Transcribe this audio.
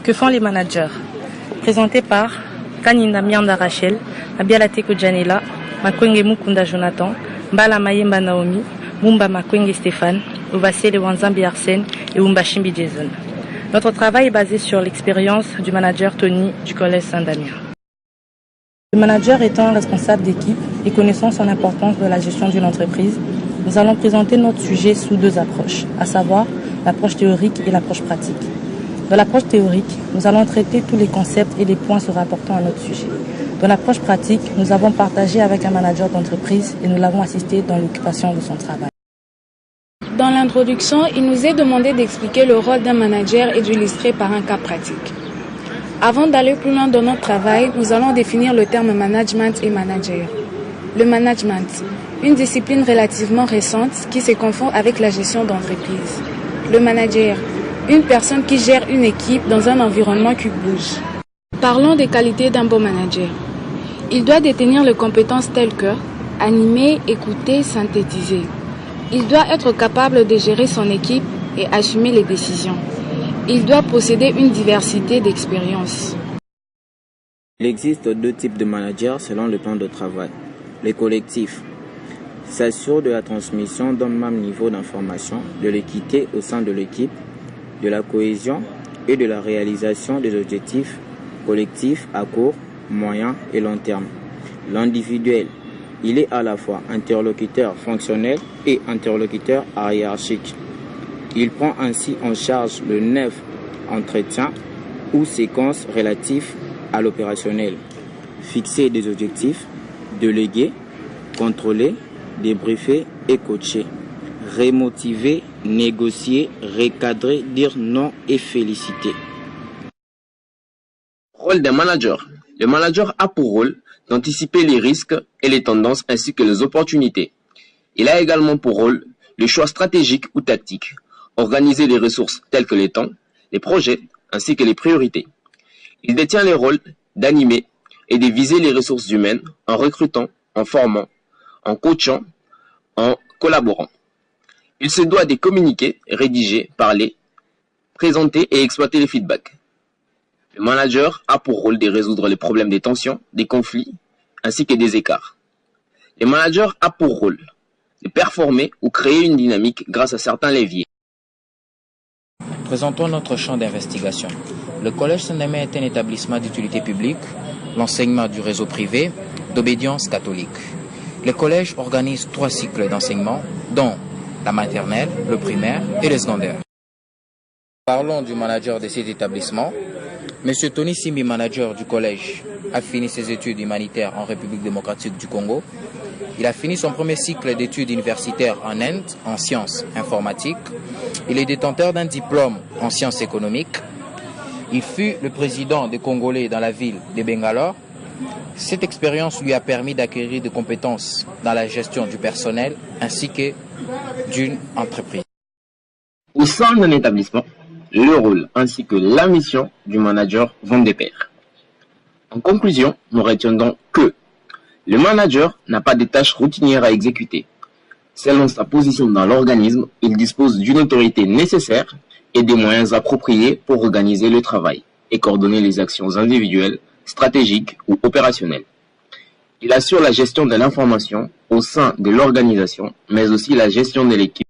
Que font les managers? Présenté par Kaninda Mianda Rachel, Abialateko Janela, Makwenge Mukunda Jonathan, Mbala Mayemba Naomi, Mumba Makwenge Stéphane, Ovasele Wanzambi Arsène et Umbashimbi Jason. Notre travail est basé sur l'expérience du manager Tony du Collège Saint-Damien. Le manager étant responsable d'équipe et connaissant son importance de la gestion d'une entreprise, nous allons présenter notre sujet sous deux approches, à savoir l'approche théorique et l'approche pratique. Dans l'approche théorique, nous allons traiter tous les concepts et les points se rapportant à notre sujet. Dans l'approche pratique, nous avons partagé avec un manager d'entreprise et nous l'avons assisté dans l'occupation de son travail. Dans l'introduction, il nous est demandé d'expliquer le rôle d'un manager et de l'illustrer par un cas pratique. Avant d'aller plus loin dans notre travail, nous allons définir le terme management et manager. Le management, une discipline relativement récente qui se confond avec la gestion d'entreprise. Le manager, une personne qui gère une équipe dans un environnement qui bouge. Parlons des qualités d'un bon manager. Il doit détenir les compétences telles que animer, écouter, synthétiser. Il doit être capable de gérer son équipe et assumer les décisions. Il doit posséder une diversité d'expériences. Il existe deux types de managers selon le plan de travail. Les collectifs s'assurent de la transmission d'un même niveau d'information, de l'équité au sein de l'équipe, de la cohésion et de la réalisation des objectifs collectifs à court, moyen et long terme. L'individuel, il est à la fois interlocuteur fonctionnel et interlocuteur hiérarchique. Il prend ainsi en charge le 9 entretiens ou séquences relatifs à l'opérationnel. Fixer des objectifs, déléguer, contrôler, débriefer et coacher. Remotiver, négocier, recadrer, dire non et féliciter. Rôle d'un manager. Le manager a pour rôle d'anticiper les risques et les tendances ainsi que les opportunités. Il a également pour rôle le choix stratégique ou tactique, organiser les ressources telles que les temps, les projets ainsi que les priorités. Il détient les rôles d'animer et de viser les ressources humaines en recrutant, en formant, en coachant, en collaborant. Il se doit de communiquer, rédiger, parler, présenter et exploiter les feedbacks. Le manager a pour rôle de résoudre les problèmes des tensions, des conflits, ainsi que des écarts. Le manager a pour rôle de performer ou créer une dynamique grâce à certains leviers. Présentons notre champ d'investigation. Le Collège Saint-Damien est un établissement d'utilité publique, l'enseignement du réseau privé, d'obédience catholique. Le collège organise 3 cycles d'enseignement, dont la maternelle, le primaire et le secondaire. Parlons du manager de cet établissement. Monsieur Tony Simbi, manager du collège, a fini ses études humanitaires en République démocratique du Congo. Il a fini son premier cycle d'études universitaires en Inde, en sciences informatiques. Il est détenteur d'un diplôme en sciences économiques. Il fut le président des Congolais dans la ville de Bangalore. Cette expérience lui a permis d'acquérir des compétences dans la gestion du personnel ainsi que d'une entreprise. Au sein d'un établissement, le rôle ainsi que la mission du manager vont de pair. En conclusion, nous retiendrons que le manager n'a pas de tâches routinières à exécuter. Selon sa position dans l'organisme, il dispose d'une autorité nécessaire et des moyens appropriés pour organiser le travail et coordonner les actions individuelles, stratégiques ou opérationnelles. Il assure la gestion de l'information au sein de l'organisation, mais aussi la gestion de l'équipe.